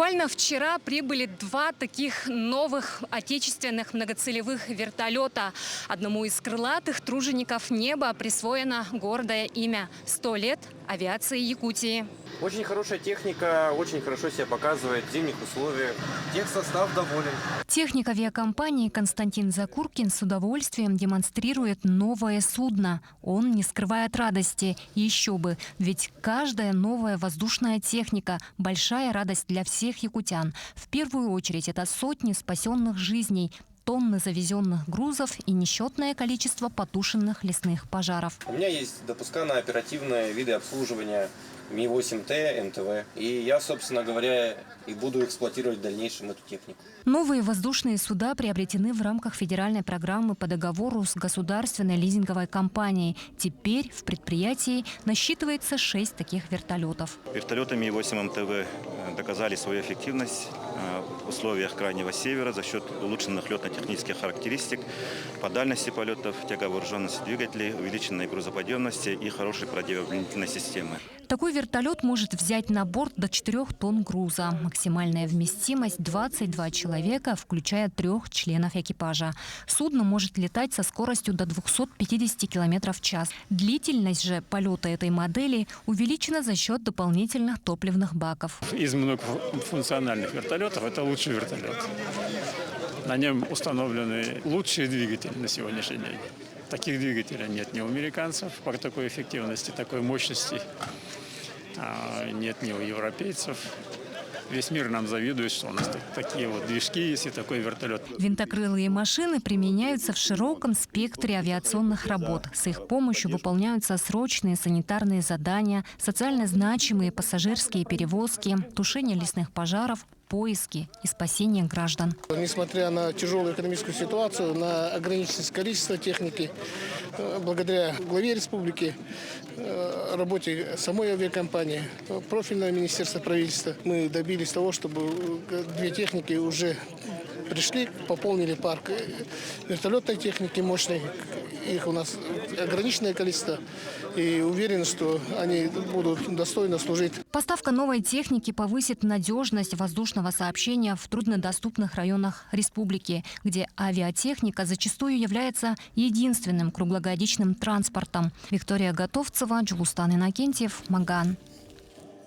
Буквально вчера прибыли два таких новых отечественных многоцелевых вертолета. Одному из крылатых тружеников неба присвоено гордое имя «100 лет авиации Якутии». Очень хорошая техника, очень хорошо себя показывает в зимних условиях. Техсостав доволен. Техник авиакомпании Константин Закуркин с удовольствием демонстрирует новое судно. Он не скрывает радости. Еще бы, ведь каждая новая воздушная техника – большая радость для всех якутян. В первую очередь это сотни спасенных жизней, тонны завезенных грузов и несчетное количество потушенных лесных пожаров. У меня есть допуска на оперативные виды обслуживания Ми-8Т, НТВ. И я, собственно говоря, и буду эксплуатировать в дальнейшем эту технику. Новые воздушные суда приобретены в рамках федеральной программы по договору с государственной лизинговой компанией. Теперь в предприятии насчитывается 6 таких вертолетов. Вертолеты Ми-8 МТВ доказали свою эффективность в условиях Крайнего Севера за счет улучшенных летно-технических характеристик по дальности полетов, тяговооруженности двигателей, увеличенной грузоподъемности и хорошей противооборонительной системы. Такой вертолет может взять на борт до 4 тонн груза. Максимальная вместимость – 22 человека, включая 3 членов экипажа. Судно может летать со скоростью до 250 км в час. Длительность же полета этой модели увеличена за счет дополнительных топливных баков. Из многофункциональных вертолетов это лучший вертолет. На нем установлены лучшие двигатели на сегодняшний день. Таких двигателей нет ни у американцев по такой эффективности, такой мощности. Нет ни у европейцев. Весь мир нам завидует, что у нас такие вот движки есть и такой вертолет. Винтокрылые машины применяются в широком спектре авиационных работ. С их помощью выполняются срочные санитарные задания, социально значимые пассажирские перевозки, тушение лесных пожаров, поиски и спасение граждан. Несмотря на тяжелую экономическую ситуацию, на ограниченность количества техники, благодаря главе республики, работе самой авиакомпании, профильного министерства правительства, мы добились того, чтобы 2 техники уже пришли, пополнили парк вертолетной техники мощной. Их у нас ограниченное количество. И уверен, что они будут достойно служить. Поставка новой техники повысит надежность воздушного сообщения в труднодоступных районах республики, где авиатехника зачастую является единственным круглогодичным транспортом. Виктория Готовцева, Джулустан Иннокентьев, Маган.